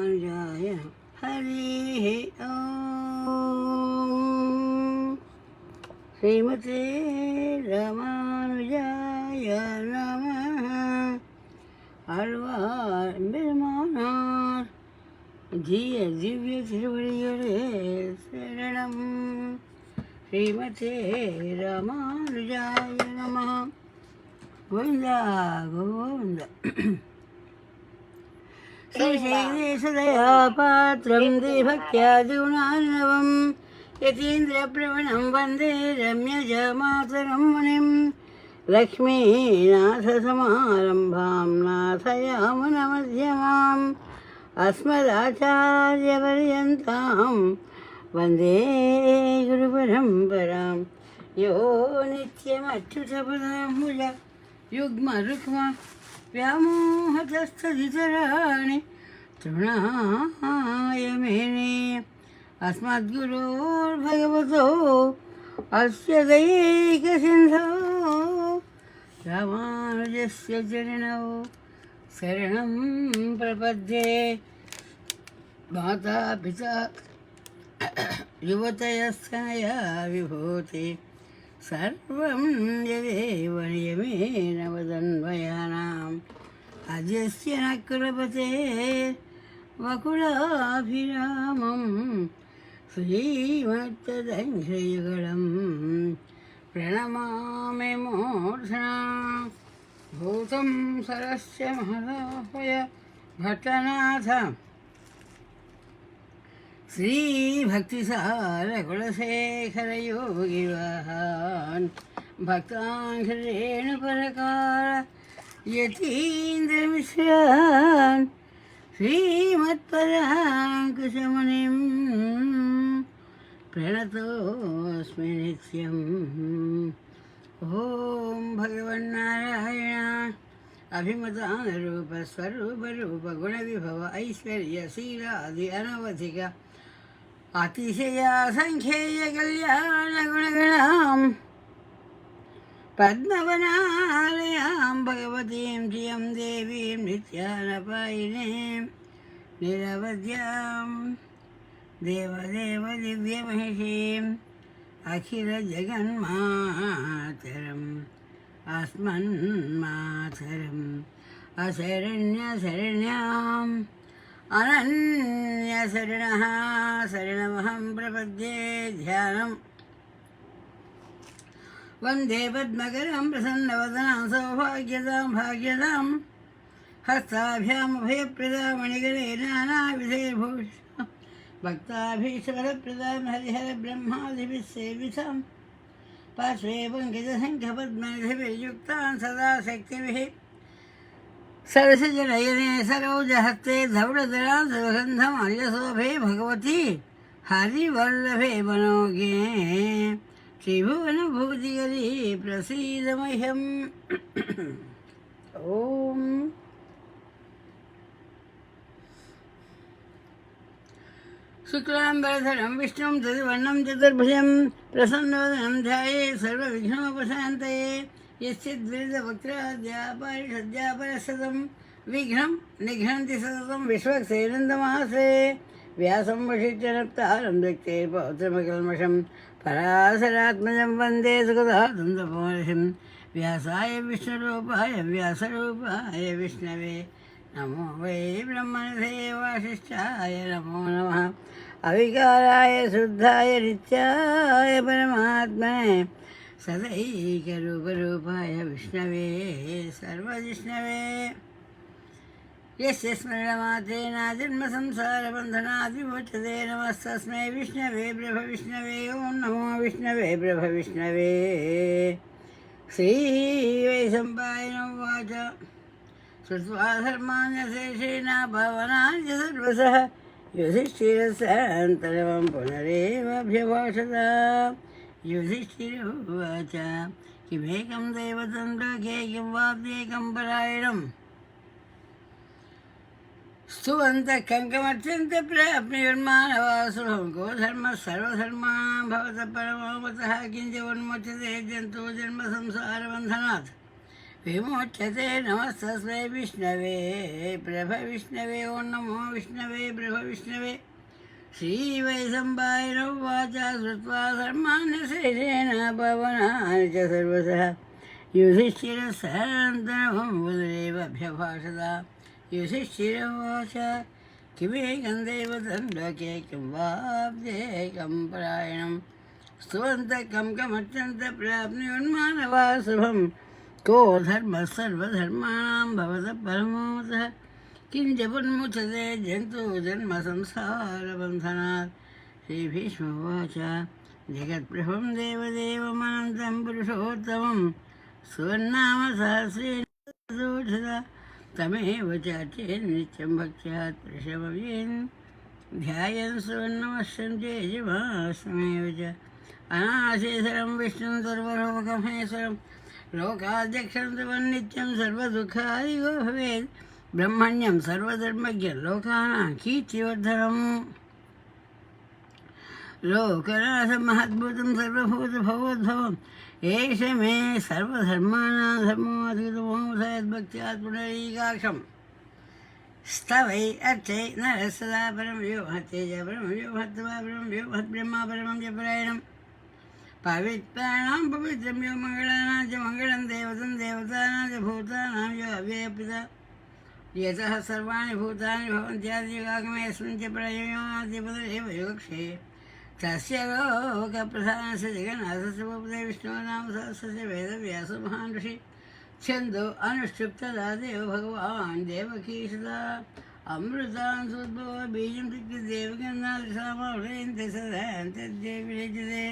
अनुजाय हरि ओम श्रीमते रामानुजाय नमः आழ்வார் பெருமானார் திவ்ய திருவடிகளே சரணம் श्रीमते रामानुजाय नमः गोविंद गोविंद श्रीशैलेशदया पात्रं देभक्त्यादिगुणार्णवं यतीन्द्रप्रवणं वन्दे रम्यजमातरं मुनिं लक्ष्मीनाथसमारम्भां नाथयामुनमध्यमाम् अस्मदाचार्यपर्यन्तां वन्दे गुरुपरम्परां यो नित्यमच्युतपदाम्बुज युग्मरुक्म व्यामोहतस्तदितराणि तृणाय मेने अस्मद्गुरोर्भगवतो अस्य दैकसिन्धो रामानुजस्य चरणौ शरणं प्रपद्ये माता पिता युवतयस्तनया विभूति सर्वं यदेव नियमेन वदन्वयानाम् अद्यस्य न कुलपते वकुलाभिरामं श्रीमत्तदङ्घ्रियुगलं प्रणमामि मूर्ध्ना भूतं सरस्य महदाहय भट्टनाथ श्रीभक्तिसारकुलशेखरयोगिवाहान् भक्ताङ्घ्रेणुपरकार यतीन्द्रमिश्रान् श्रीमत्पराङ्कुशमुनिं प्रणतोऽस्मि नित्यम् ॐ भगवन्नारायण अभिमतारूपस्वरूपरूपगुणविभव ऐश्वर्यशीलादि अनवधिक अतिशयासङ्ख्येयकल्याणगुणगणां पद्मवनालयां भगवतीं श्रियं देवीं नित्यानपायिनीं निरवध्यां देवदेवदिव्यमहिषीम् अखिलजगन्मातरम् अस्मन्मातरम् अशरण्यशरण्याम् अनन्यशरणः शरणमहं प्रपद्ये ध्यानम् वन्दे पद्मकरं प्रसन्नवदनां सौभाग्यदां भाग्यदां हस्ताभ्यामभयप्रदां मणिगणे नानाविधैर्भूषितां भक्ताभीष्टवरप्रदां हरिहरब्रह्मादिभिः सेवितां पार्श्वे पङ्कजशङ्खपद्मनिधिभिर्युक्तां सदा शक्तिभिः सरसिजनयने सरोजहस्ते धवलधरां सुगन्धम् अर्यशोभे भगवती हरिवल्लभे मनोज्ञे त्रिभुवनभूतिकरी प्रसीद मह्यम् ॐ शुक्लाम्बरधरं विष्णुं चतुर्वर्णं चतुर्भुजं प्रसन्नवदनं ध्यायेत् सर्वविघ्नोपशान्तये यश्चिद्विरदवक्त्राद्यापारिषद्यापरशतं विघ्नं निघ्नन्ति सततं विश्वक्सेनन्दमासे व्यासं वशिष्ठनप्तारं दक्षे पौत्रमकल्मषं पराशरात्मजं वन्दे सुगदादन्दपमर्षिं व्यासाय विष्णुरूपाय व्यासरूपाय विष्णवे नमो वै ब्रह्मणसे वासिष्ठाय नमो नमः अविकाराय शुद्धाय नित्याय परमात्मने सदैकरूपरूपाय विष्णवे सर्वजिष्णवे यस्य स्मरणमात्रेण जन्मसंसारबन्धनात् विमोचते नमस्तस्मै विष्णवे ब्रह्मविष्णवे ॐ नमो विष्णवे ब्रह्मविष्णवे श्रीवैशम्पायन उवाच श्रुत्वा धर्मान्यशेषेण भवनान्य सर्वशः युधिष्ठिरस्यान्तरवं पुनरेवाभ्यभाषत युधिष्ठिर उवाच किमेकं दैवतं लोके किं वाप्येकं परायणम् स्तुवन्तः कङ्कमर्चन्ते प्राप्नुयुर्मानवासुरं गोधर्मः सर्वधर्माणां भवतः परमो मतः किञ्च उन्मुच्यते जन्तु जन्मसंसारबन्धनात् विमोच्यते नमस्तस्मै विष्णवे प्रभविष्णवे ॐ नमो विष्णवे प्रभविष्णवे श्रीवैशम्पायनोवाच श्रुत्वा धर्मान्यशेषेण पवनानि च सर्वशः युधिष्ठिरस्सहस्रं वदनेवभ्यभाषत युधिष्ठिरोवाच किमेकं दैवतं लोके किं वाप्येकं परायणं स्तुवन्तकं कमत्यन्तं प्राप्नुयुन्मानवाः शुभं को धर्मः सर्वधर्माणां भवतः परमोऽतः किं जपन्मुच्यते जन्तुजन्मसंसारबन्धनात् श्रीभीष्मोवाच जगत्प्रभं देवदेवमनन्तं पुरुषोत्तमं सुवर्नाम सहस्रेण तमेव चाचेन्नित्यं भक्त्या पुरुषमव्येन् ध्यायन् सुवर्णमश्यन्ते यजमानस्तमेव च अनाशेषरं विष्णुं सर्वलोकमहेश्वरं लोकाध्यक्षं सुवन्नित्यं सर्वदुःखादिगो भवेत् ब्रह्मण्यं सर्वधर्मज्ञं लोकानां कीर्तिवर्धनम् लोकनाथं महद्भुतं सर्वभूतभवोद्भवम् एष मे सर्वधर्माणां धर्मोऽधिगतमो सद्भक्त्यात् पुनरीकाक्षम् स्तवै अर्चै नरः सदा परं यो महत्तेज परं यो महत्त्वा परं यो महद्ब्रह्मा परमं च परायणम् पवित्राणां पवित्रं यो मङ्गलानां च मङ्गलं देवतं देवतानां च भूतानां यो अव्ययपिता यतः सर्वाणि भूतानि भवन्त्यादियुगागमे यस्मिन् च प्रलयोऽधिपतयेव योक्षे तस्य लोकप्रधानस्य जगन्नाथस्य भवते विष्णोर्नाम सहस्रस्य वेदव्यासो महान् ऋषि छन्दो अनुष्ठुप्तदा देव भगवान् देवकीसुता अमृतान् सोद्भव बीजं तिक्ते देवगन्नाथसामावृयन्ते सदा तद्देविरजते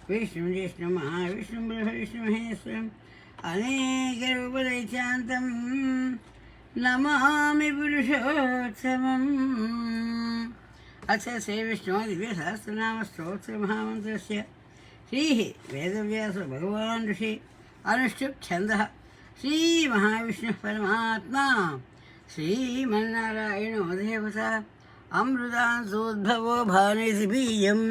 विष्णुं जिष्णुं महाविष्णुं ब्रह्मविष्णुमहेश्वरम् अनेकरूपदैत्यान्तं नमामि पुरुषोत्तमम् अथ श्रीविष्णुः दिव्यसहस्रनामस्तोत्रमहामन्त्रस्य श्रीः वेदव्यासो भगवान् ऋषि अनुष्ठुप् छन्दः श्रीमहाविष्णुः परमात्मा श्रीमन्नारायणो देवता अमृतान्सोद्भवो भानुरिति बीजं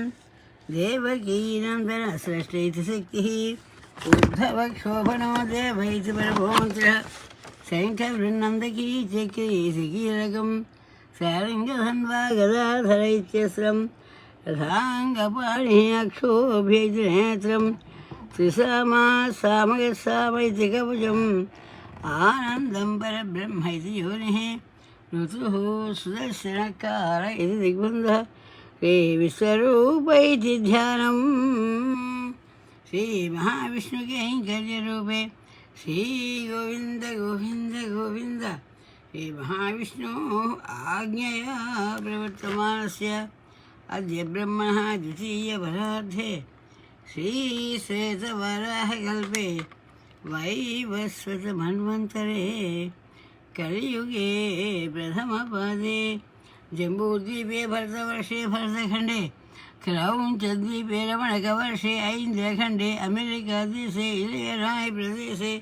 देवकीनन्दनसृष्टि इति शक्तिः उद्भवक्षोभनो देव इति परमो मन्त्रः शङ्खवृन्नन्दकी चक्रीसिकीलकं सारङ्गधन्वा गदाधर इत्यस्रं रथाङ्गपाणिः अक्षोभ्यैतिनेत्रं त्रिसामा सामगसाम इति कवचम् आनन्दं परब्रह्म इति योनिः ऋतुः सुदर्शनकार इति दिग्बन्धः श्रीविश्वरूप इति ध्यानम् श्रीमहाविष्णुकैङ्कर्यरूपे श्रीगोविन्द गोविन्द गोविन्द श्रीमहाविष्णोः आज्ञया प्रवर्तमानस्य अद्य ब्रह्मणः द्वितीयपरार्धे श्रीश्वेतवराहकल्पे वैवस्वतमन्वन्तरे कलियुगे प्रथमपादे जम्बूद्वीपे भरतवर्षे भरतखण्डे क्रौञ्चद्वीपे रमणकवर्षे ऐन्द्रखण्डे अमेरिकादेशे इलियनाय् प्रदेशे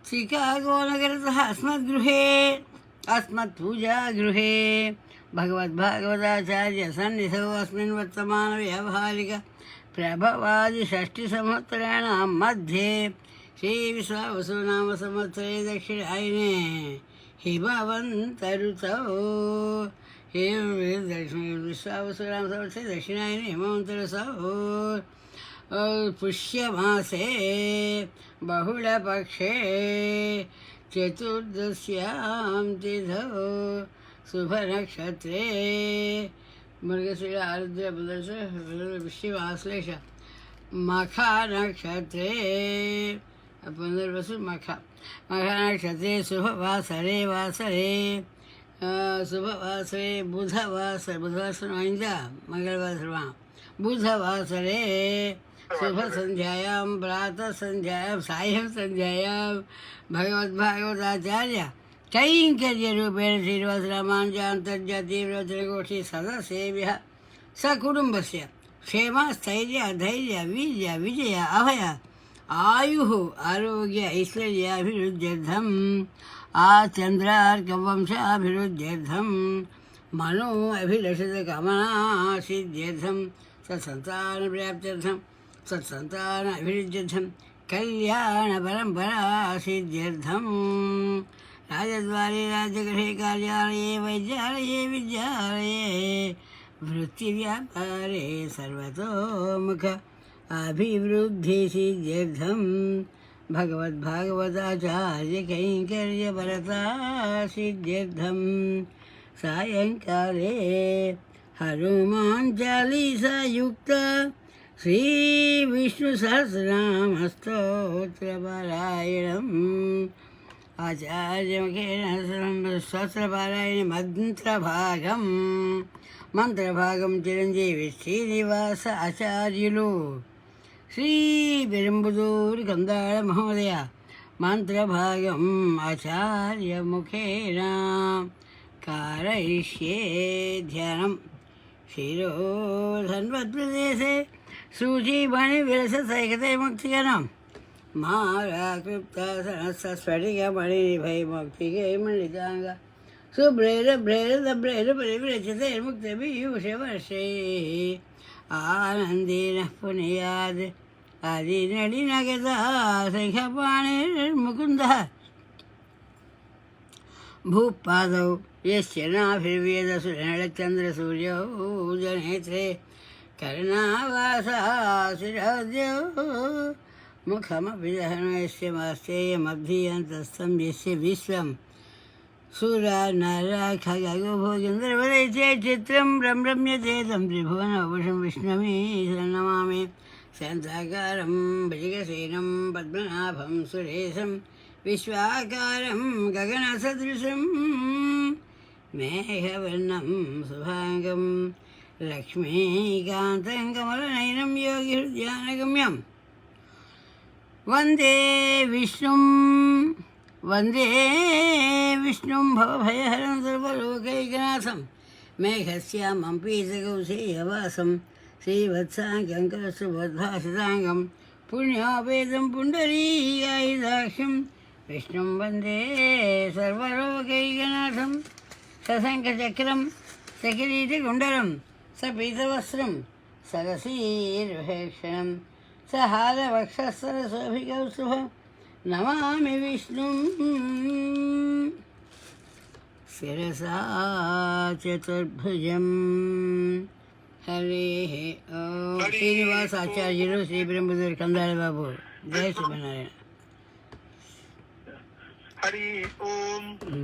चिकागोनगरतः अस्मत्पूजागृहे भगवद्भागवताचार्य सन्निधौ अस्मिन् वर्तमानव्यावहारिक प्रभवादिषष्टिसंवत्सराणां मध्ये श्रीविश्वावसु नाम संवत्सरे दक्षिणायने हिमवन्तऋतौ विश्वावसु नाम संवत्सरे दक्षिणायने हिमवन्तऋतौ पुष्यमासे बहुलपक्षे चतुर्दश्यां तिथौ शुभनक्षत्रे मृगशिर आरुद्रबुधश्च वृश्चिकआश्लेष मखानक्षत्रे पुनर्वसु मखानक्षत्रे शुभवासरे शुभवासरे बुधवासर मंगलवासर बुधवासरे शुभसन्ध्यायां प्रातःसन्ध्यायां सायं सन्ध्यायां भगवद्भागवताचार्य कैङ्कर्यरूपेण श्रीनिवासरामानुजान्तर्जातीयप्रवचनगोष्ठी सदस्येभ्यः सकुटुम्बस्य क्षेम स्थैर्य धैर्य वीर्य विजय अभय आयुः आरोग्य ऐश्वर्याभिवृद्ध्यर्थम् आचन्द्रार्कवंशाभिवृद्ध्यर्थं मनो अभिलषितकामनासिद्ध्यर्थं सत्सन्तानप्राप्त्यर्थं सत्सन्तान अभिवृद्ध्यर्थं कल्याणपरम्परा सिद्ध्यर्थं राजद्वारे राज्यगृहे कार्यालये वैद्यालये विद्यालये वृत्तिव्यापारे सर्वतोमुख अभिवृद्धिसिद्ध्यर्थं भगवद्भागवताचार्यकैङ्कर्यपरता सिद्ध्यर्थं सायङ्काले हनुमान् चालीसायुक्ता श्रीविष्णुसहस्रनामस्तोत्रपारायणम् आचार्यमुखेन सहस्रपारायणे మంత్రభాగం చిరంజీవి శ్రీనివాస ఆచార్యులు శ్రీ పెరంబుదూరి కందాళ మహోదయ మంత్రభాగం ఆచార్యముఖేన कारयिष्ये ध्यानं शिरोधन्वत्प्रदेशे सूचीमणिविलससैकते मुक्तिगणं माराकृप्तासनस्फटिकमणिभैमुक्तिकैमणिताङ्ग शुभ्रैरभ्रैरदभ्रैरपरिविरचितैर्मुक्तभियूषवर्षैः आनन्देन पुनयाद् आदिनलिनगदा शङ्खपाणिर्मुकुन्दः भूपादौ यस्य नाभिर्वेदसुरनळचन्द्रसूर्यौ जनेत्रे कर्णावासाशिराद्यौ मुखमपि दहनो यस्य मास्तेयमब्धियन्तस्थं यस्य विश्वं सुरानरखगोभोगन्धर्वदैत्ये चित्रं रम्यते तं त्रिभुवनवपुषं विष्णुमीशं नमामि शान्ताकारं भुजगसेनं पद्मनाभं सुरेशं विश्वाकारं गगनसदृशं मेघवर्णं शुभाङ्गं लक्ष्मीकान्तं कमलनयनं योगिहृद्यानगम्यं वन्दे विष्णुं भवभयहरं सर्वलोकैकनाथं मेघश्यामं पीतकौशेयवासं श्रीवत्साङ्गं कलशुभद्भासिताङ्गं पुण्योपेतं पुण्डरीकायुधाक्षं विष्णुं वन्दे सर्वलोकैकनाथं सशङ्खचक्रं सकिरीटकुण्डलं सपीतवस्त्रं सरसीर्भेक्षणं सहारवक्षःसरशोभिकौस्तुभं नमामि विष्णुं शिरसा चतुर्भुजं हरेः ॐ श्रीनिवासाचार्युలు శ్రీ పెరంబుదూరి కందాళ బాబు జయ శ్రీమన్నారాయణ हरि ओम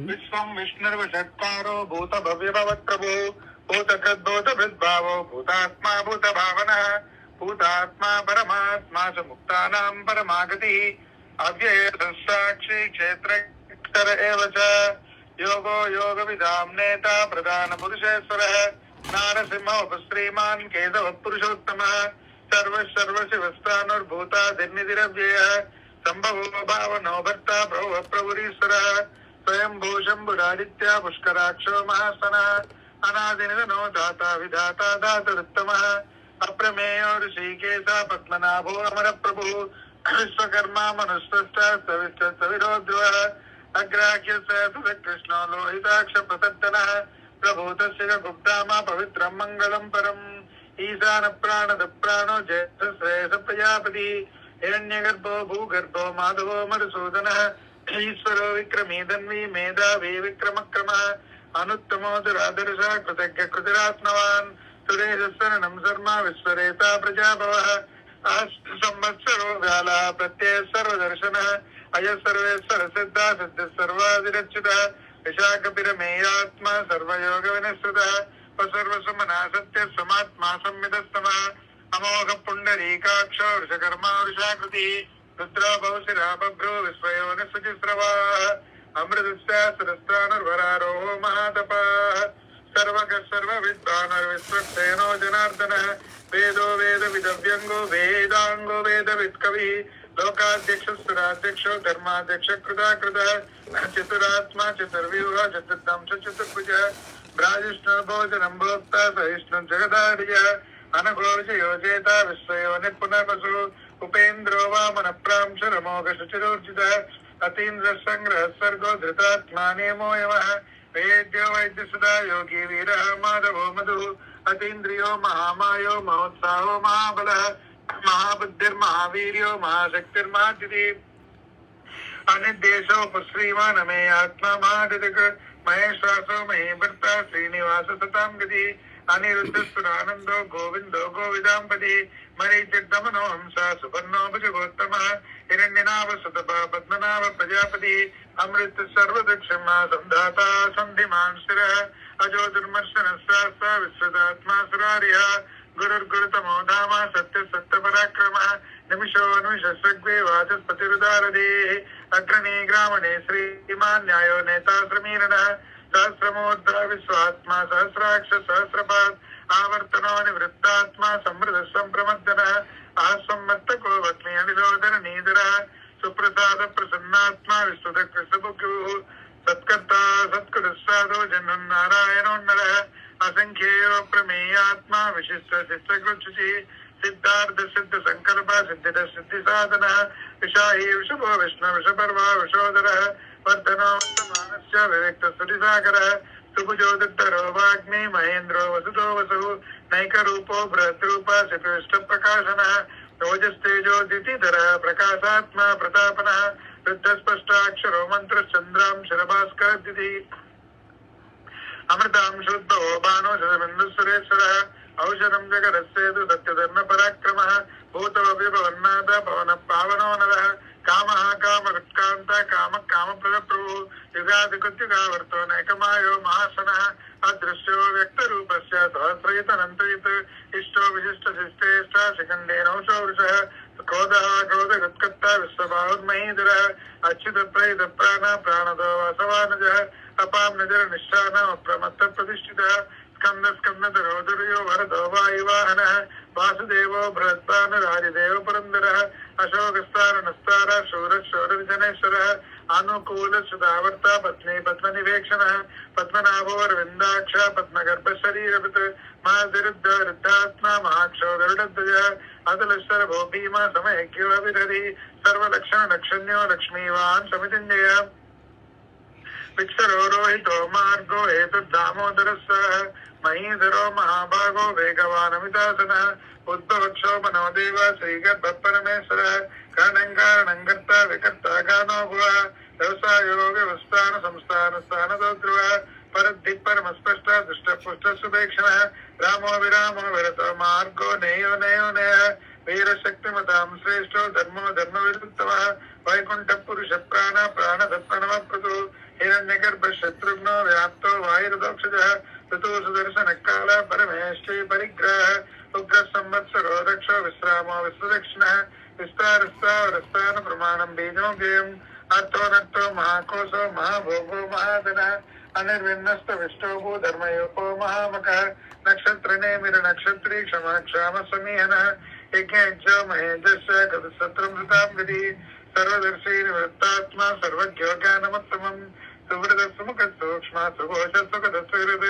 विश्वं विष्णुर्वषट्कारो भूत भव्य भवत्प्रभो भूतकृद्भूतभृद्भावो भूतात्मा भूतभावनः भूतात्मा परमात्मा च मुक्तानां परमागतिः अव्ययसाक्षी क्षेत्रक्षर एव च योगो योगविदां नेता प्रधानपुरुषेश्वरः नारसिंहोपश्रीमान् केशवपुरुषोत्तमः सर्वशिवस्थानुर्भूतादिर्निधिरव्ययः संभवो भावनो भर्ता प्रभुः प्रभुरीश्वरः स्वयंभू शम्भुरादित्य पुष्कराक्षो महासनः अनादिनिधनो दाता विधाता दातरुत्तमः अप्रमेयो ऋषिकेश पद्मनाभो अमरप्रभुः विश्वकर्मा मनुष्यविरो ध्रुवः अग्राह्यस्य सुकृष्णो लोहिताक्ष प्रतर्दनः प्रभूतस्य गुप्तामा पवित्रं मङ्गलं परम् ईशान प्राणद प्राणो जयश्रेयस प्रजापति हिरण्यगर्भो भूगर्भो माधवो मधुसूदनः ईश्वरो विक्रमी धन्वी मेधावी विक्रमक्रमः अनुत्तमो दुरादर्शः कृतज्ञ कृतिरात्मवान् सुरेशस्वरणं शर्मा विश्वरेता प्रजाभवः संवत्सरो व्यालः प्रत्ययः सर्वदर्शनः अयः सर्वेश्वर सिद्धा सिद्धिः सर्वादिरच्युतः विशाखपिरमेयात्मा सर्वयोगविनिश्रुतः सर्वसुमनः सत्यः समात्मा संविदस्तमः अमोघ पुण्डरीकाक्षो वृषकर्मा वृषाकृतिः रुद्रो बहुशिरा बभ्रो विश्वयोनिसुचिस्रवाः अमृतस्यासुरस्त्रानुर्वरारोहो महातपाः सर्वगः सर्वविद्वानर्विश्वक्सेनो जनार्दनः वेदो वेदविदव्यङ्गो वेदाङ्गो वेदवित्कविः लोकाध्यक्षो धर्माध्यक्ष कृतः चतुरात्मा चतुर्व्यूह चतुर्दंश चतुर्भुजः भ्राजिष्णुर्भोजनं भोक्ता सहिष्णु जगदार्यः अनघोषयो चेता विश्वयोनिः पुनर्वसु उपेन्द्रो वामनप्रांशुरमोघशुचिरोर्जितः अतीन्द्रसङ्ग्रहः सर्गो धृतात्मा नेमो यमः वेद्यो वैद्यसुधा योगी वीरः माधवो मधुः अतीन्द्रियो महामायो महोत्साहो महाबलः महाबुद्धिर्महावीर्यो महाशक्तिर्महातिथि अनिर्देशो श्रीमान मे आत्मा महादिक महेश्वासो महे भर्ता श्रीनिवास सतां गति अनिरुद्ध सुरानंदो गोविंदो गोविदांपति मरीचिर्दमनो हंसा सुपर्णो भुजगोत्तमः हिरण्यनाभ सुतपा पद्मनाभ प्रजापति अमृत सर्वदक्षिमा संधाता संधिमान् शिरः अजो दुर्मर्शन सहस्र विश्वदात्मा सुरार्यः गुरुर्गुरुतमो धाम सत्य सत्य पराक्रमः निमिषो निमिष सग्वे वाचस्पतिरुदारदे अग्रणी ग्रामणे श्रीमान् न्यायो नेता श्रमीरणः सहस्रमूर्धा विश्वात्मा सहस्राक्ष सहस्रपाद आवर्तनो निवृत्तात्मा समृद्ध संप्रमर्दनः आसम्मत्तको वक्मि अनिलोदन नीदरः सुप्रसाद प्रसन्नात्मा विस्तुत कृष्णबुक्युः सत्कर्ता सत्कृतसाधो जन्मन्नारायणोन्नरः असंख्येयो प्रमेयात्मा विशिष्ट शिष्टकृच्छुचि सिद्धार्थ सिद्ध संकल्प सिद्धिद सिद्धि साधन विषाही विषभो विष्णु विषपर्वा विषोदरः वर्धनो वर्तमानस्य विवेक्त स्तुतिसागरः सुभुजोदितरो वाग्मी महेन्द्रो वसुतो वसुः नैकरूपो बृहद्रूप शिपिष्ट प्रकाशनः ओजस्तेजो दितिधरः प्रकाशात्मा प्रतापनः वृद्धस्पष्टाक्षरो मन्त्रश्चन्द्रां शरभास्कर दिति अमृतां शुद्धो बाणो शतबिन्दुसुरेश्वरः औषधं जगदस्येतु सत्यधर्म पराक्रमः भूतो विभवन्नाथ पवन पावनो नरः कामः कामकृत्कान्त काम कामप्रदप्रभुः युगादिकृत्युगावर्तो नैकमायो महासनः अदृश्यो व्यक्तरूपस्य सहस्रयुतनन्तयुत् इष्टो विशिष्टशिष्टेष्ट शिखण्डेनौषो वृषः क्रोधः क्रोधकृत्कर्ता विश्वबाहुर्महीधरः अच्युतप्रयुतप्राण प्राणदो वासवानजः अपां नजर निष्ठानः अप्रमत्तप्रतिष्ठितः स्कंद स्कंदधरोधर्यो वरदो वायुवाहनः वासुदेवो बृहद्भानुरादिदेव पुरन्दरः अशोकस्तारणस्तार शूरशूरविजनेश्वरः अनुकूलसुधावर्ता पत्नी पद्मनिवेक्षणः पद्मनाभोरविन्दाक्ष पद्मगर्भशरीरवत् महाविरुद्ध वृद्धात्मा महाक्षो गरुडध्वजः अतुलश्वरभो भीमा समयज्ञो विरधि सर्वलक्षण लक्षण्यो लक्ष्मीवान् समितिञ्जयः विक्षरो रोहितो मार्गो एतद्दामोदरः महीधरो महाभागो वेगवानमितासनः उद्भवक्षो मनोदेव श्रीगर्भपरमेश्वरः कारणङ्कर्ता विकर्ता गानो भुवः व्यवसायो व्यवस्थान संस्थान स्थानदो ध्रुवः परद्धि परमस्पष्ट दुष्टपुष्ट सुभेक्षणः रामो विरामो विरतो मार्गो नेयो नेयो नेयः वीरशक्तिमतां श्रेष्ठो धर्मो धर्मविरुद्धः वैकुण्ठ पुरुष प्राण प्राणधत्मनमप्रतु हिरण्यगर्भ शत्रुघ्नो व्याप्तो वायुर्दोक्षजः ऋतु सुदर्शन काल परमेष्टि परिग्रह उग्र संवत्सरो दक्ष विश्रामो विश्वदक्षिणः विस्तारस्तावरस्तान प्रमाणं बीजो व्ययम् अर्थो महाकोशो महाभोगो महाधनः अनिर्विन्नस्त विष्टोभो धर्मयोपो महामकः नक्षत्रनेमिर नक्षत्री क्षमा क्षाम समीहनः यज्ञ महेन्द्रस्य गतसत्रं हृतां गति सर्वदर्शी निवृत्तात्मा सर्वज्ञो ज्ञानमुत्तमम् सुवृत सुमुख सूक्ष्म सुघोष सुखदस्विहृत्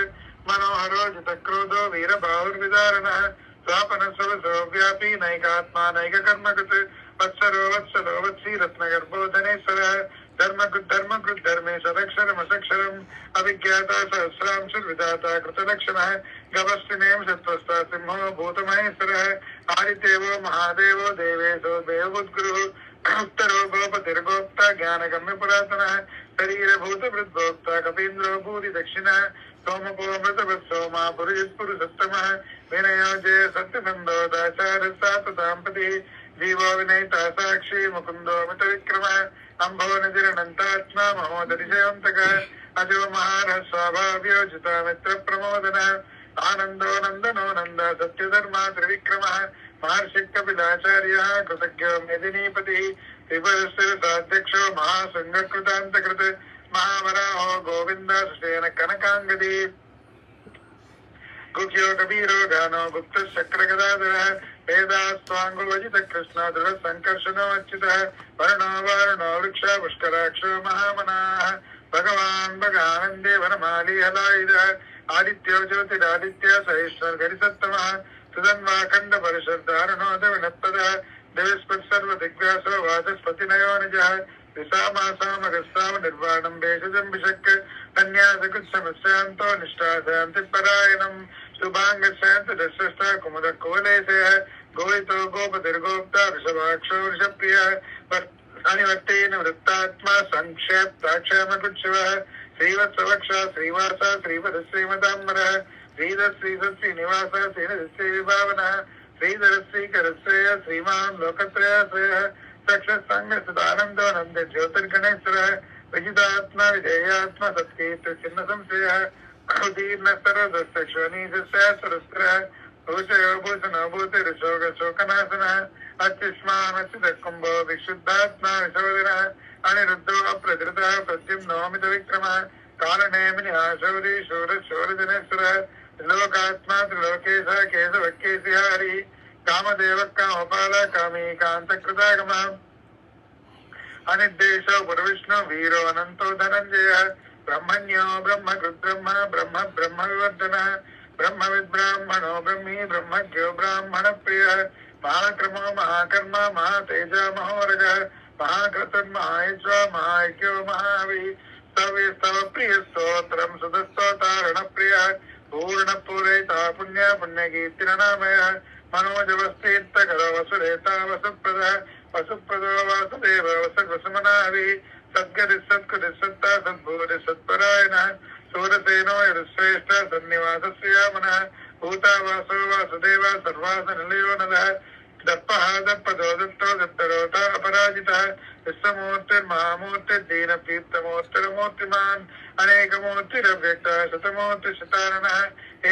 मनोहरो जितक्रोधो वीरबाहुर्विदारणः स्वापन स्वसो व्यापी नैकात्मा नैककर्मकृत् वत्सरो वत्सलो वत्सी रत्नगर्भो धनेश्वरः धर्मकृत् धर्मे सदक्षरमसक्षरम् अभिज्ञाता सहस्रांशुर्विधाता कृतलक्षणः गवस्तिनेम सत्त्वस्था सिंहो भूतमहेश्वरः आदित्येवो महादेवो देवेशो देवबुद्गुरुः उत्तरो गोपतिर्गोप्ता ज्ञानगम्य पुरातनः शरीरभूत वृद्धोक्ता कपीन्द्रो भूरि दक्षिणः सोमपो मृतवत्सोमा पुरुषपुरुषोत्तमः विनयो जय सत्यसन्धो दाचार्य साततांपतिः जीवो विनयिता साक्षी मुकुन्दो मितविक्रमः अम्भो निधिरनन्तात्मा महोदरिशयोऽन्तकः अजो महारः स्वाभाव्यो जिता मित्र प्रमोदनः आनन्दो नन्दनो नन्द सत्यधर्मा त्रिविक्रमः महर्षि कपिलाचार्यः कृतज्ञो मेदिनीपतिः त्रिपुरस्थिरसाध्यक्षो महासङ्घकृतान्तकृत् महावराहो गोविन्द सुषेण कनकाङ्गदी गुह्यो कबीरो गानो गुप्तशक्रगदाधरः वेदास्वाङ्गुवजित कृष्णो दृढ सङ्कर्षणो अच्युतः वर्णो वारुणो वृक्ष पुष्कराक्षो महामनाः भगवान् भगानन्दे वनमाली हलायुधः आदित्यो ज्योतिरादित्य सहिष्णुर गरिसत्तमः सुधन्वाखण्ड परिषद्धारणोद विनत्पदः देवस्पत् सर्वदिग्व्यासो वाचस्पतिनयो निजः विसामासामगस्ताम निर्वाणं भेषजं विशक् कन्यासकुत्समस्यान्तो निष्ठाशान्तिपरायणम् शुभाङ्गस्यान्त दशष्टा कुमुदकोलेशयः गोहितो गोपतिर्गोप्ता वृषभाक्षो वृषप्रिय अनिवर्तेन वृत्तात्मा संक्षेप्ताक्षमकुच्छिवः श्रीवत्सवक्षा श्रीवास श्रीपदश्रीमताम्बरः श्रीधश्रीधश्रीनिवास श्रीनदश्री विभावनः श्रीधरश्रीकरश्रेय श्रीमान् लोकत्रयाश्रयः सक्षसङ्गसदानन्दो नन्द ज्योतिर्गणेश्वरः विजितात्मा विधेयात्मा सत्कीर्ति चिन्ह संशयः उदीर्ण सर्वदस्तक्षणीशस्य सुरस्त्रः भूषयो भूषणो भूतिर्शोक शोकनाशनः अत्युष्मानच्युतकुम्भो विशुद्धात्मा विशोधनः अनिरुद्धो अप्रधृतः प्रद्युम्नोमित विक्रमः कालनेमिनिः शौरी शूरशूरजनेश्वरः त्रिलोकात्मा त्रिलोकेशः केशवकेशिः हरिः कामदेवः कामपाल कामी कान्तकृतागमः अनिर्देशो गुरुविष्णु वीरो अनंतो धनंजय ब्रह्मण्यो ब्रह्मकृद्ब्रह्म ब्रह्म ब्रह्म विवर्धनः ब्रह्मविद् ब्राह्मणो ब्रह्मी ब्रह्मज्ञो ब्राह्मण प्रिय महाक्रमो महाकर्म महातेज महोरगः महाकृतन्महायज्वा महायज्ञो महावि स्तवे स्तव प्रिय स्तोत्रम सुदस्तोतारण प्रिय पूर्ण पूरयिता पुण्य पुण्यकीर्तिरनामय मनोजवस्तीर्थकरो वसुरेता वसुप्रदः वसुप्रदो वासुदेव वसुमनाभि सद्गति सत्कृति सत्ता सद्भूति सत्परायणः सूरसेनो यश्रेष्ठ सन्निवासस्यामनः भूतावासो वासुदेव सर्वासनिलयो नदः दप्पः दप्पदो दत्तो दत्तरोता अपराजितः विश्वमूर्तिर्महामूर्तिर्दीनतीर्थमूर्तिर्मूर्तिमान् अनेकमूर्तिरव्यक्तः शतमूर्तिशताननः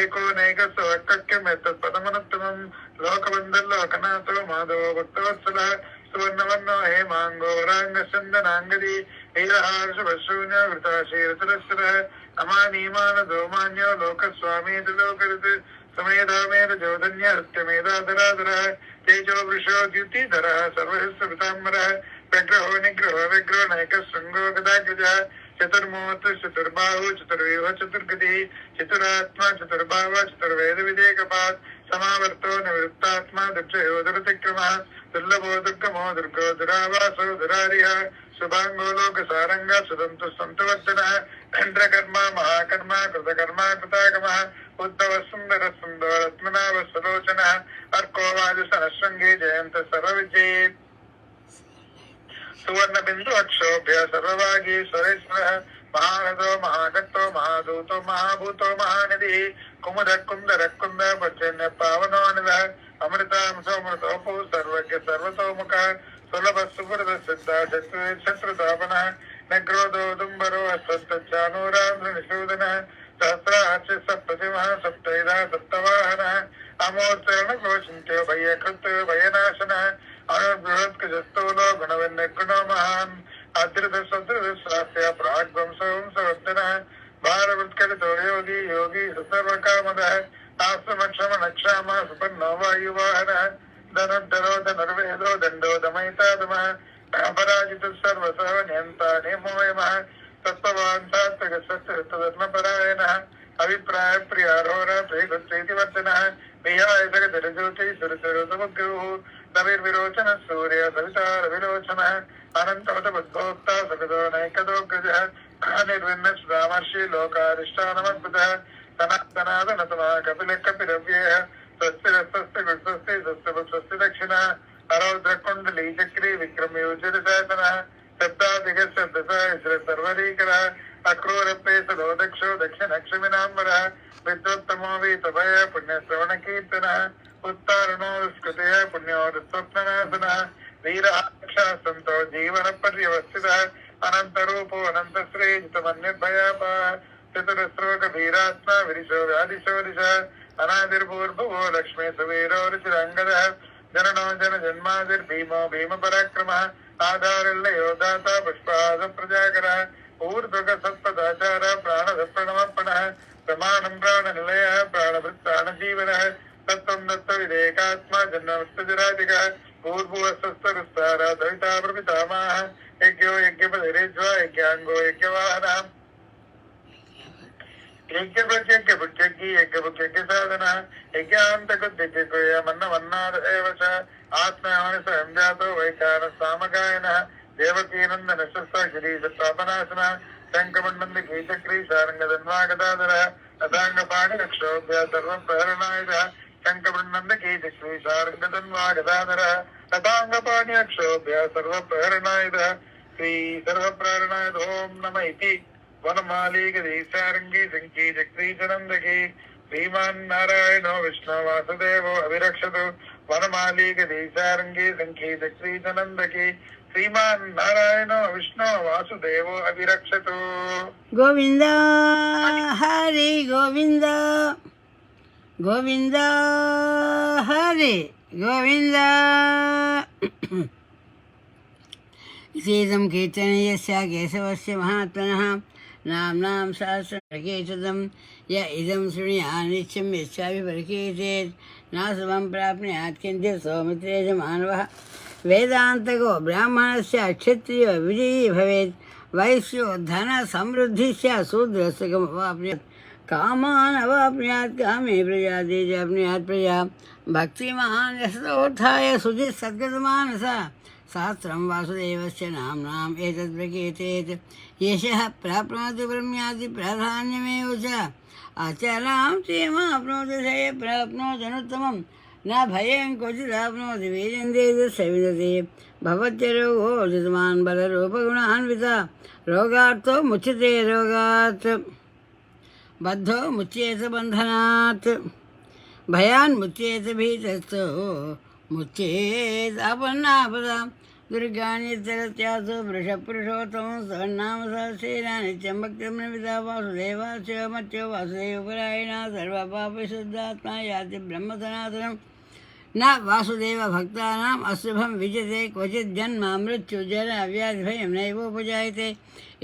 एकोनैकस्वक्यमेतत्पदमनुत्तमम् लोकबन्धुर्लोकनाथो माधवो भक्तवत्सलः सुवर्णवर्णो हेमाङ्गो वराङ्गचन्दनाङ्गदी वीरहार्षभशून्य वृताशीरतरस्वरः अमानीमानदो मान्यो लोकस्वामी लोकऋत् समेधामेध जोधन्य हत्यमेधाधराधरः तेजो वृषो द्युतिधरः सर्वहस्वृताम्बरः व्यग्रहो निग्रहो व्यग्रो नैकशृङ्गो गदाग्रजः चतुर्मूर्ति चतुर्बाहु चतुर्व्यूह चतुर्गति चतुरात्मा चतुर्भाव चतुर्वेद विदेकपात् समावर्तो निवृत्तात्मा दुर्जयोधरतिक्रमः दुर्लभो दुर्गमो दुर्गो दुरावासो दुरारिः शुभांगो लोक सारंग सुदंतु संतवर्धनः चंद्रकर्मा महाकर्मा कृतकर्मा कृतागमः उद्धव सुंदर सुंदरत्मनाभ सलोचनः अर्को वाजुसनशृंगी जयंत सर्वविजयी सुवर्ण बिंदु अक्षोभ्य सर्वभागीश्वरेश्वरः महारथो महाकट्टो महादूतो महाभूतो महानिधि कुमुद कुंदर कुंद पर्जन्य पावनो अनिलः अमृतांशोमृतोपु सर्वज्ञ सर्वतोमुख सुलभ सुब्रत सिद्धा शत्रुतापनः नग्रोधो दुंबरो अश्वत्थानूरांध्र निषूदनः सहस्राक्ष सप्ततिमः सप्तैधा सप्तवाहनः अमोचरण घोषिन्त्यो भयकृत्यो भयनाशनः अनुबृहत्कजस्तूलो गुणविन्निर्गुणो महान् अदृत सदृत स्वास्थ्य प्राग्वंसवंसवर्धनः भारवत्कलितो योगी योगी सर्वकामदः आश्रमक्षमनक्षामः सुपन्नो वायुवाहनः धनुर्धरो धनुर्वेदो दण्डो दमयितादमः अपराजितः सर्वसः नियन्ता नियमोऽयमः तत्त्ववान् सात्विकः सत्यधर्मपरायणः अभिप्राय प्रियारोहर प्रियकृत्यैतिवर्धनः विहाय जगदरज्योतिः सुरसुरसमुद्गुः रविर्विरोचन सूर्य सविता रविलोचनः अनन्तवत बुद्धोक्ता सगदो नैकदोग्रजः निर्विन्न सुधामर्षि लोकाधिष्ठानमद्भुतः सनातनादनतमः कपिलः कपिरव्ययः स्वस्ति स्वस्ति दक्षिणः अरौद्रकुण्डली चक्री विक्रमयोजितशासनः शब्दाधिगशब्दः सर्वरीकरः अक्रूरप्रे सदो दक्षो दक्षिणक्षमिनाम्बरः विद्वत्तमो वीतभय पुण्यश्रवणकीर्तनः उत्तारणो दुष्कृतयः पुण्यो दुःस्वप्ननाशनः वीरः सन्तो जीवन पर्यवस्थितः अनन्तरूपो अनन्तश्री जितमन्यद्भयापः चतुरस्रोक वीरात्मा विरिशो व्याधिशो दिशः अनादिर्भूर्भुवो लक्ष्मी सुवीरो रुचिरङ्गदः जननो जन जन्मादिर्भीमो भीम पराक्रमः आधारिल्लयो दाता पुष्पाद प्रजाकरः ऊर्ध्वक सत्पदाचार प्राणधप्रणमर्पणः प्रमाणं प्राणनिलयः प्राणभृत्प्राणजीवनः तत्त्वं दत्त विदेकात्मा जन्मस्तजराधिकः पूर्भुवस्तस्तरुस्तारा दविता प्रपितामहः यज्ञो यज्ञपतिरेज्वा यज्ञाङ्गो यज्ञवाहनः यज्ञभुज्यज्ञभुज्यज्ञी यज्ञभुज्यज्ञसाधनः यज्ञान्तकृद्यज्ञमन्नमन्नाद एव च आत्मयानि स्वयं जातो वैकारसामगायनः देवकीनन्दन गिरीशतापनाशनः शङ्खमण्डन्दकीचक्री सारङ्गधन्वागदाधरः अदाङ्गपाणिरक्षोभ्य सर्वप्रहरणायुधः शङ्खवृन्नन्दकी श्रीशार्ङ्गतन्वागदाधर तथाङ्गपाण्यक्षोभ्य सर्वप्रेरणायुधः श्री सर्वप्रेरणायुध ॐ नम इति वनमाली गदी सारङ्गी सङ्की चक्रीचनन्दकी श्रीमान् नारायणो विष्णु वासुदेवो अभिरक्षतु वनमाली गदी सारङ्गी सङ्की चक्रीचनन्दकी श्रीमान् नारायणो विष्णु वासुदेवो अभिरक्षतु గోవింద హరి గోవింద గోవింద హరి గోవింద ఇదం కీర్తనీయస్య కేశవస్య మహాత్మనః నామ్నాం సహస్రకేశదం య ఇదం శృణుయాత్ నిత్యం యస్యాభిపరికీర్తేత్ నాశవం ప్రాప్నుయాత్ కించిత్ సౌమిత్రేజ మానవః వేదాంతకో బ్రాహ్మణస్య క్షత్రియో విజయీ భవేత్ వైశ్యో ధన సమృద్ధిస్య శూద్రస్యవాప్నుయాత్ కామాన్ అవాప్నుయాత్ కామే ప్రజా తేజాప్నుయాత్ ప్రజా భక్తిమాన్ యశోత్థాయ శుచిః సద్గతమానస సహస్రం వాసుదేవస్య నామ్నాం ఏతద్ ప్రకీర్తేత్ యశః ప్రాప్నోతి బ్రహ్మ్యాది ప్రాధాన్యమేవ చ అచలాం క్షేమాప్నోతి శయ ప్రాప్నోతనుత్తమం నా భయం క్వచిదాప్నోతి వీర్యందేజస్య విదతి భవత్యరోగో జితమాన్ బలరూపగుణాన్విత రోగార్తో ముచ్యతే రోగాత్ బద్ధో ముచ్యేత బంధనాత్ భయాన్ ముచ్యేత భీతస్థో ముచ్యేతాపన్నాపద దుర్గానిత్యరత్యాసో వృషపురుషోత్తమం సన్నామ సహస్రేణ నిత్యం భక్తిం నిమిత వాసుదేవాస్య మత్యో వాసుదేవపరాయణ సర్వపాపశుద్ధాత్మా యాతి బ్రహ్మ సనాతనం నా వాసుదేవ భక్తానాం అశుభం విజతే క్వచిత్ జన్మ మృత్యు జర వ్యాధిభయం నైవోపజాయతే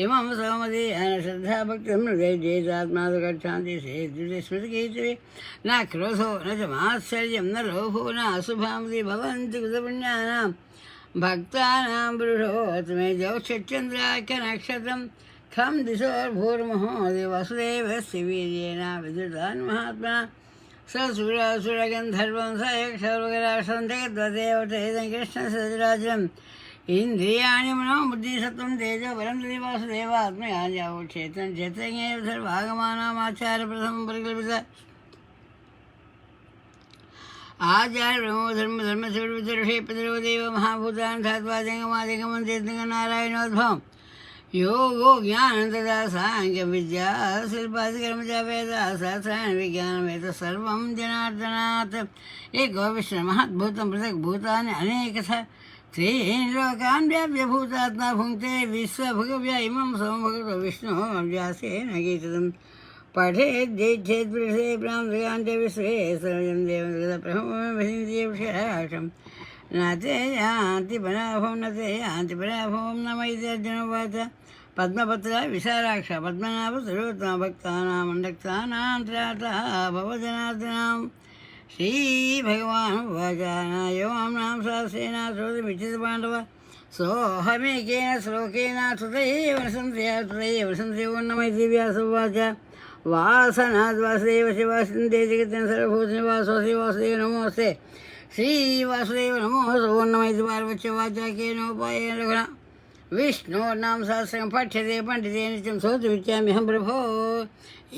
ఇమం సౌమతి అనశ్రద్ధా భక్తిం హృదయజేతాత్మాసు గచ్ఛాంతి స్మృతికీర్తివి నా క్రోధో న చ మాత్సర్యం న లోభో న అశుభామతి భవంతి కృతపుణ్యానాం భక్తానాం పురుషోత్తమే జౌక్షచంద్రాఖ్య నక్షత్రం ఖం దిశోర్భూర్మహో వాసుదేవస్య వీర్యేణ విద్యుతాన్ మహాత్మా సూరగంధర్వం స యక్షర్వగరాక్షం జగద్వదేవతేదం కృష్ణ సజరాజం ఇంద్రియాణి మనో బుద్ధిసత్వం తేజో బలం శ్రీ వాసుదేవాత్మయాజావక్షేత్రం క్షేత్రజ్ఞే సర్వాగమానామాచార్య ప్రథమం పరికల్పిత ఆచార్య బ్రహ్మధర్మ ధర్మశివుడుషే పితృదేవ మహాభూతాన్ ధాత్వాజంగమాజంగమం నారాయణోద్భవం యోగో జ్ఞానం తదా సాంఖ్య విద్యా శిల్పాదికర్మ వేద సహస్రాన్ని విజ్ఞానం వేద సర్వం జనార్దనాత్ ఏకో విష్ణు మహద్భూతం పృథక్ భూతాన్ని అనేకథ త్రీన్ లోకాన్ వ్యాప్య భూతాత్మా భుంక్తే విశ్వభుగవ్య ఇమం సోమభగతో విష్ణు వ్యాసేన గీతం పఠేద్యేచ్ఛేద్ పురుషే బ్రాహ్మణాంతే విశ్వే సర్వం దేవం ప్రహం నతే యాంతి పరాభం నతే యాంతి పరాభవం నమైతే అర్జునవాచ పద్మపత్ర విశాలాక్ష పద్మనాభ సర్వోత్తమ భక్తానాం అండక్తానాం త్రాత భవజనార్దనాం శ్రీభగవానువాచ యోమాం సహస్రేణ శ్రోతమిచ్ఛతి పాండవ సోహమేకేన శ్లోకేన సుతయేవ సంశ్రయో నమైతి వ్యాసోవాచ వాసనాద్వాసుదేవ శివాసిందే జగత్యం సర్వభూతనివాసోసి వాసుదేవ నమోస్తే శ్రీవాసుదేవ నమో సోన్నమైతి పార్వత్య వాచాకేనోపాయేన రఘుణ విష్ణోర్నామ సహస్రం పఠ్యతే పండితే నిత్యం శ్రోతుమిచ్చామ్యహం ప్రభో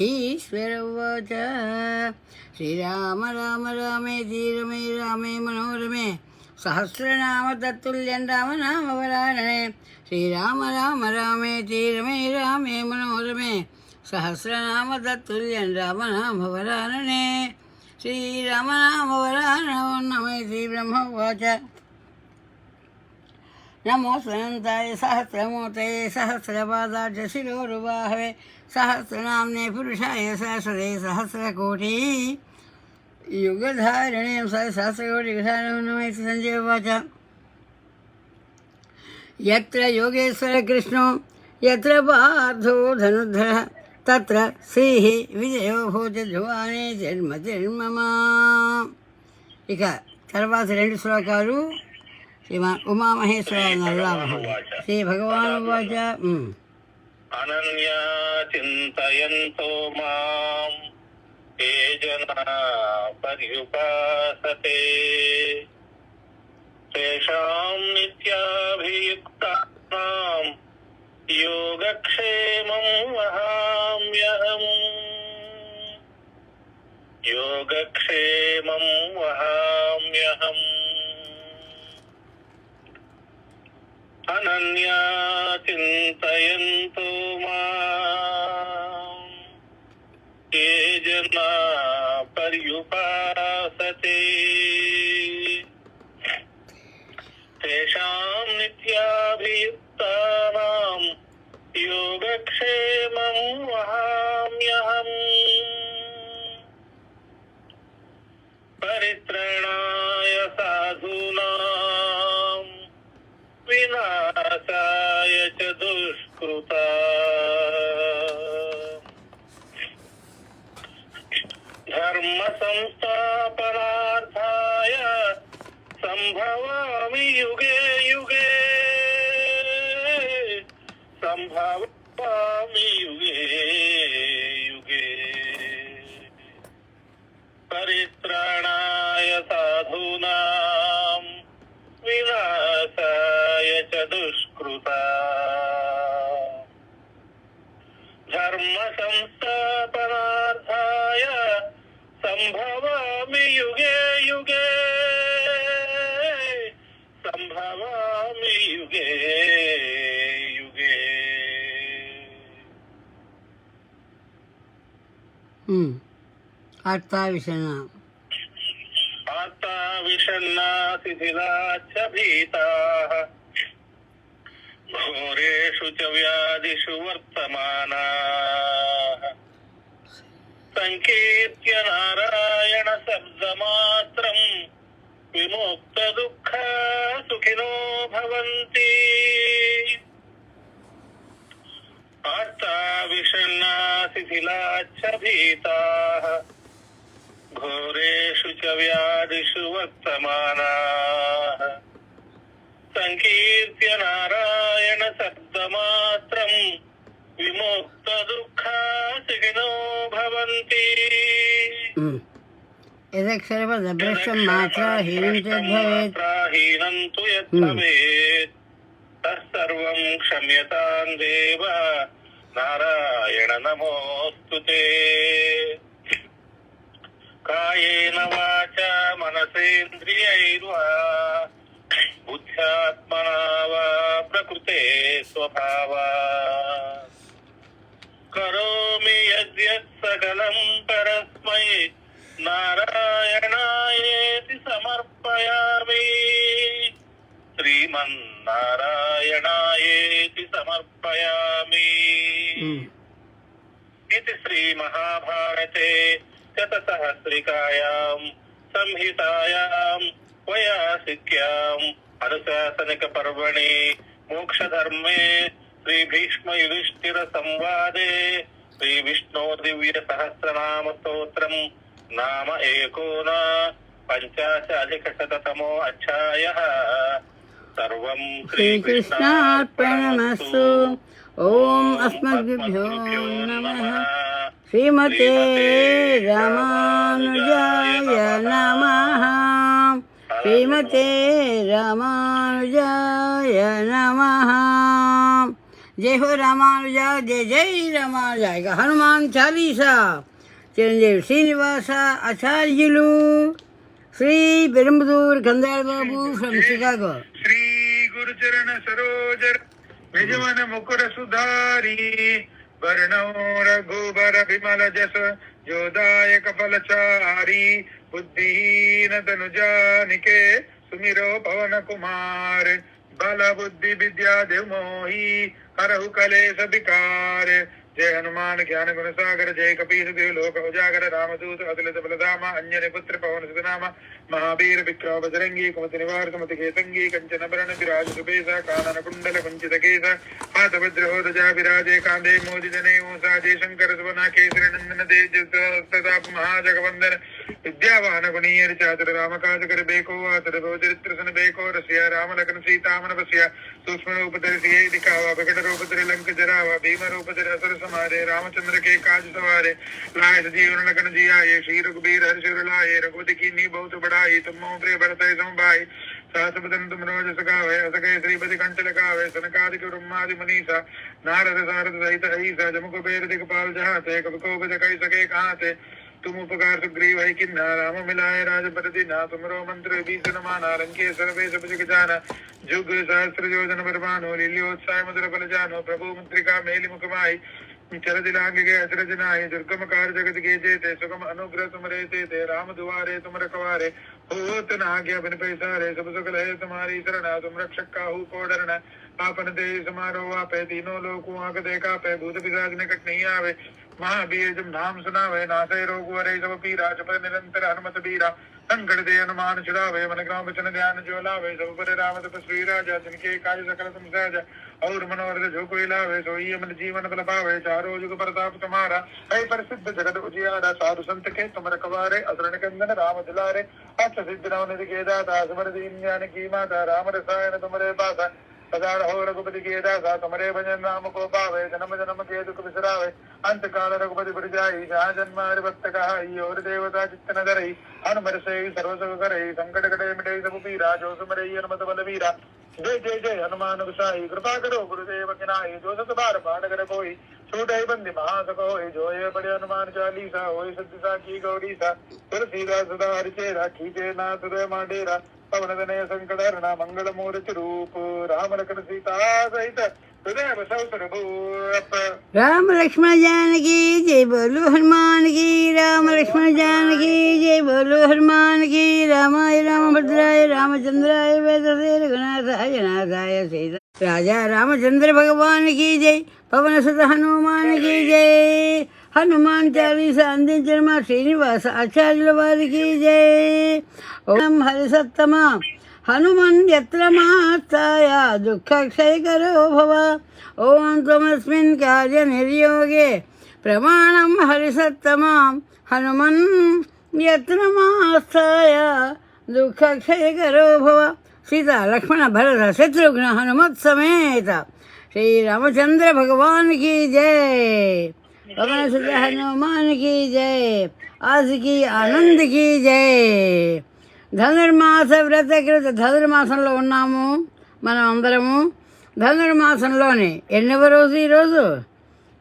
ఈశ్వర ఉవాచ శ్రీరామ రామ రామేతి రమే రామే మనోరమే సహస్రనామ తత్తుల్యం రామనామ వరాననే శ్రీరామ రామ రామేతి రమే రామే మనోరమే సహస్రనామ తత్తుల్యం రామనామ వరాననే శ్రీరామనామవరానమైతి బ్రహ్మోవాచ నమో స్వనంతాయ సహస్రమూర్తయే సహస్రపాదాక్ష శిరోరుబాహవే సహస్రనామ్నే పురుషాయ సహస్రే సహస్రకోటి యుగధారిణే సహస్రకోటి యుగధారిణమైతి సంజయవాచ యత్ర యోగేశ్వర కృష్ణో యత్ర పార్థో ధనుర్ధరః తత్ర శ్రీ విజయో భూత ధ్రువానే జన్మ జన్మమా. ఇక తర్వాత రెండు శ్లోకాలు ఉమామహేశ్వర శ్రీ భగవాను వాచ అనన్యా చింతయంతో మాం ఏ జనా పర్యుపాసతే తేషాం నిత్యాభియుక్తానాం యోగక్షేమం వహామ్యహం. योगक्षेमं वहाम्यहम् अनन्या चिन्तयन्तो माम् ये जना पर्युपासते तेषां नित्याभियुक्तानां योगक्षेमं वहाम्यहम् परित्राणाय साधूनां विनाशाय च दुष्कृता धर्म संस्थापनार्थाय संभवामि युगे युगे संभवामि युगे युगे परित्राणाय साधूनां विनाशाय च दुष्कृता धर्म संस्थापनार्थाय संभवामि युगे युगे संभवामि युगे युगे అర్థావిషణ आत्ता विषण्णा शिथिलाश्च भीताः घोरेषु च व्याधिषु वर्तमानाः संकीर्त्य नारायण शब्दमात्रम् विमुक्त दुःखा सुखिनो भवन्ति आत्ता विषण्णा शिथिलाश्च भीताः घोरेषु च व्याधिषु वर्तमानाः संकीर्त्य नारायण शब्दमात्रम् विमुक्त दुःखा सुखिनो भवन्ति యదక్షరపదభ్రష్టం మాత్రాహీనం తద్భవేత్ हीनं तु यद्भवेत् तत्सर्वं क्षम्यतां देव नारायण नमोऽस्तु ते कायेन वाचा मनसेन्द्रियैर्वा बुद्ध्यात्मना वा प्रकृते स्वभावात् करोमि यद्यत् सकलं परस्मै नारायणायेति समर्पयामि श्रीमन्नारायणायेति समर्पयामि इति श्रीमहाभारते शतसहस्रिकायां संहितायां वैयासिक्याम् अनुशासनिकपर्वणि मोक्षधर्मे श्रीभीष्मयुधिष्ठिर संवादे श्रीविष्णोर्दिव्यसहस्रनामस्तोत्रम् नाम एकोनपञ्चाशदधिकशततमो अध्यायः सर्वं श्रीकृष्णार्पणमस्तु। ओम अस्मद्भ्यो नमः। श्रीमते रामानुजाय नमः। श्रीमते रामानुजाय नमः। जय हो रामानुजा, जय जय रामानुजा। हनुमान चालीसा చిరంజీవి శ్రీనివాస ఆచార్యులు శ్రీ పెరుంబదూర్ కందాళ బాబు ఫ్రమ్ చికాగో. శ్రీ గురుచరణ సరోజర నిజమన ముకుర సుధారి వర్ణో రఘుబర విమల జస జోదాయక ఫలచారి బుద్ధిహీన తనుజానికే సుమిరో పవన కుమార్ బల బుద్ధి విద్యా దేవ్ మోహి హరహు కలేశ విकार जय हनुमान ज्ञान गुण सागर जय कपीस देव लोक उजागर रामदूत अतुलित बलधामा अंजनी पुत्र पवन सुतनामा महावीर विक्रम बजरंगी कुमति निवार कुमति केतंगी कंचन बरण विराज सुबेसा कानन कुंडल कुंचित केस हाथ वज्र ध्वजा विराजे कांधे मोदित नेमोसा जय शंकर सुवना केसरी नंदन तेज प्रताप महाजगवंदन विद्यावान गुणीयर चातुर राम काज कर बेको आतुर चरित्र सन बेको रसिया राम लखन सीता मन बसिया सूक्ष्म रूप धरि सिए दिखावा विकट रूप धरि लंक जरावा भीम रूप धरि असुर समारे रामचंद्र के काज सवारे लाए जीवन लखन जियाए श्री रघुबीर हर्ष लाए रघुपति की नी बहुत बढ़ाई तुम मोह प्रिय भरत समभाई सहस बदन तुम रोज सगावे असके श्रीपति कंठ लगावे सनकादिक ब्रह्मादि मुनीसा नारद सारद सहित अहिसा जम कुबेर दिखपाल जहाते कवि कोविद कहि सके कहाते तुम उपकार सुग्रीव है किन्ना राम मिलाए राजपति ना तुमरो मंत्र भीषण माना लंके सर्वे सब जग जाना जुग सहस्त्र योजन बरमानो लील्योत्साह मधुर बल जानो प्रभु मुद्रिका मेलि मुखमाई चल दिलांग के अचरज नाहि दुर्गम कार जगत के जेते सुगम अनुग्रह तुमरे ते राम दुआरे तुम रखवारे होत न आज्ञा बिन पैसारे सब सकल है तुम्हारी शरणा तुम रक्षक काहू को डरना आपन दे समारो आपे तीनों लोकों आग देखा पे भूत पिशाच निकट नहीं आवे महावीर जब नाम सुनावे नासे रोग वरे सब पीरा जप निरंतर हनुमत बीरा संकट दे हनुमान छुड़ावे मन ग्राम वचन ध्यान जो लावे सब पर राम तपस्वी राजा जिनके काज सकल तुम सहजा और मनोरथ जो कोई लावे सोई मन जीवन फल पावे चारों जुग प्रताप तुम्हारा है प्रसिद्ध जगत उजियारा साधु संत के तुम रखवारे असरण कंदन राम दुलारे अष्ट सिद्ध नवनिधि के दाता समर दीन ज्ञान की माता राम रसायन तुमरे पासा सदा रहो रघुपति के दासा तुमरे भजन नाम को पावे जन्म जन्म के दुख बिसरावे अंत काल रघुपति बढ़ जाई जहाँ जन्म हरि भक्त कहाई और देवता चित्त न धरई हनुमर से सर्व सुख करई संकट कटे मिटे सब पीरा जो सुमरे हनुमत बल वीरा जय जय जय हनुमान गोसाई कृपा करो गुरुदेव की नाई जो सत बार पाठ करे कोई छूटे बंदी महासक होई जो ये बड़े हनुमान चालीसा होई सद्दिसा की गौरी सा तुलसीदास सदा हरिचेरा खींचे नाथ हृदय माडेरा पवन तनय संकट हरण मंगल मूर्ति रूप राम लखन सीता सहित हृदय बसव सर्वभूप राम लक्ष्मण जानकी जय बोलो हनुमान की राम लक्ष्मण जानकी जय बोलो हनुमान की रामाय रामभद्राय रामचंद्राय वेदसे रघुनाथाय नाथाय सीता राजा रामचंद्र भगवान की जय पवन सुत हनुमान की जय हनुमान चालीसा अंदिंచిన మా శ్రీనివాస ఆచార్యుల వారికి జై ఓం హరిసత్తమ హనుమన్ యత్ర మహాత్తాయ దుఃఖక్షయకరో భవ ఓం త్వమస్మిన్ కార్య నిర్యోగే ప్రమాణం హరిసత్తమ హనుమన్ యత్ర మహాత్తాయ దుఃఖక్షయకరో భవ సీతా లక్ష్మణ భరత శత్రుఘ్న హనుమత్ సమేత శ్రీ రామచంద్ర భగవాన్ की जय पवन सुत हनुमान की जय आज की ఆనంద్ की जय ధనుర్మాస వ్రతకృత ధనుర్మాసంలో ఉన్నాము మనం అందరము ధనుర్మాసంలోని ఎన్నవ రోజు ఈరోజు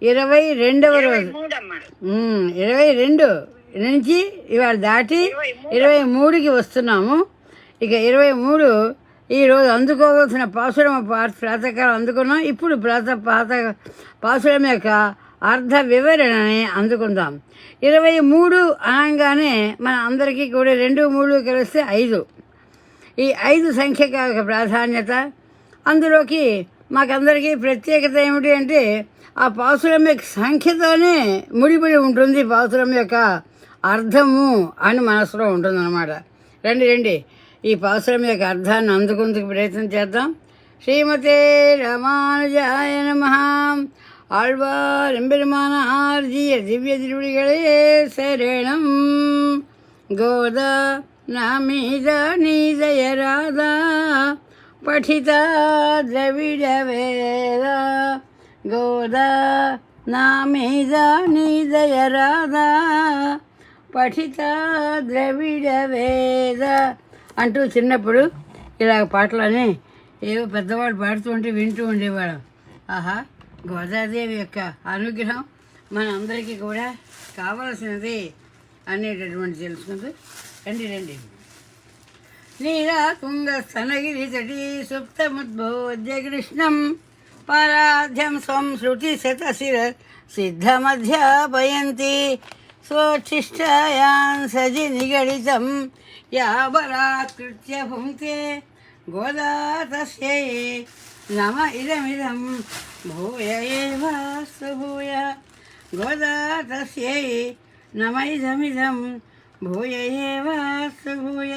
22వ రోజు 22 నుంచి ఇవాళ దాటి 23కి వస్తున్నాము ఇక 23 ఈరోజు అందుకోవాల్సిన పాసురం ప్రాతకాలం అందుకున్నాం ఇప్పుడు పాసురం యొక్క అర్ధ వివరణని అందుకుందాం 23 అనగానే మన అందరికీ కూడా 2 3 కలిస్తే 5 ఈ 5 సంఖ్యక ప్రాధాన్యత అందులోకి మాకందరికీ ప్రత్యేకత ఏమిటి అంటే ఆ పాసురం యొక్క సంఖ్యతోనే ముడిపడి ఉంటుంది పాసురం యొక్క అర్థము అని మనసులో ఉంటుందన్నమాట రండి ఈ పాసురం యొక్క అర్థాన్ని అందుకుందుకు ప్రయత్నం చేద్దాం శ్రీమతే రామానుజాయ నమః ஆழ்வார் எம்பெருமான ஆர்ஜிய திவ்ய திருவிழிகளே சரணம் கோதா நாமீத நீதய ராதா பఠితా ద్రవిడ వేద గోదా నామీద నీదయ రాధా పఠితా ద్రవిడ వేద అంటూ చిన్నప్పుడు ఇలా పాటలని ఏవో పెద్దవాళ్ళు పాడుతూ ఉంటే వింటూ ఉండేవాళ్ళం ఆహా గోదాదేవి యొక్క అనుగ్రహం మన అందరికీ కూడా కావలసినది అనేటటువంటి తెలుసుకుంటూ రండి నీరాకుంగ స్తనగిరి తటి సుప్తముద్బోధ్య కృష్ణం పారాధ్యం స్వం శృతి శతశిర సిద్ధమధ్యాపయంతి స్వోచ్ఛిష్టాయాన్ సజి నిగడితం యాబలాత్కృత్య భుంక్తే గోదా తస్యై నమ ఇదమిదం భూయ ఏవాస్తు భూయ గోదా తస్యై నమ ఇదమిదం భూయ ఏవాస్తు భూయ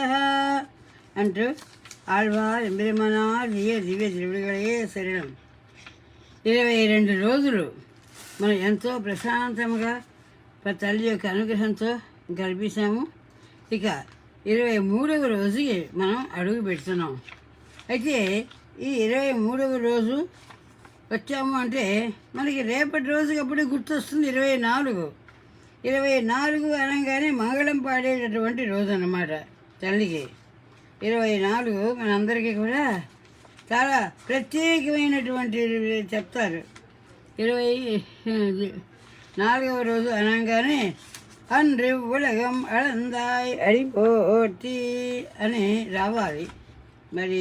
అంటూ ఆళ్వార్ ఎంబెరుమానార్ దివ్య త్రివిడిగళే శరణం 22 రోజులు మనం ఎంతో ప్రశాంతంగా తల్లి యొక్క అనుగ్రహంతో గడిపేశాము ఇక 23వ రోజుకి మనం అడుగు పెడుతున్నాం అయితే ఈ 23వ రోజు వచ్చాము అంటే మనకి రేపటి రోజుకి అప్పుడు గుర్తొస్తుంది 24 అనగానే మంగళం పాడేటటువంటి రోజు అన్నమాట తల్లికి 24 మనందరికీ కూడా చాలా ప్రత్యేకమైనటువంటి చెప్తారు 24వ రోజు అనగానే అన్రి ఉలగం అళందాయ్ అడిపోతి అని రావాలి. మరి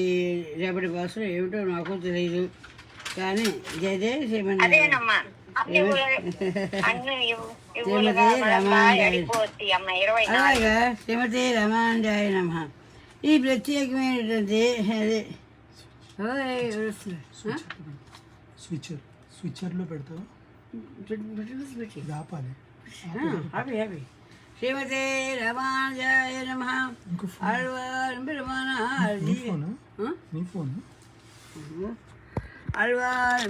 రేపటి భాషలో ఏమిటో నాకు తెలియదు, కానీ జయ జయ శ్రీమన్నారాయణ. అదేనమ్మా అన్ని అలాగా శ్రీమతి రమాంజాయ నమః. ఈ ప్రత్యేకమైనటువంటి అదే స్విచర్లో పెడతావా? ఆపాలి. Happy happy. శ్రీమతి రమాంజాయ నమః. ఆళ్వార్ నీ ఫోన్ ఆళ్వార్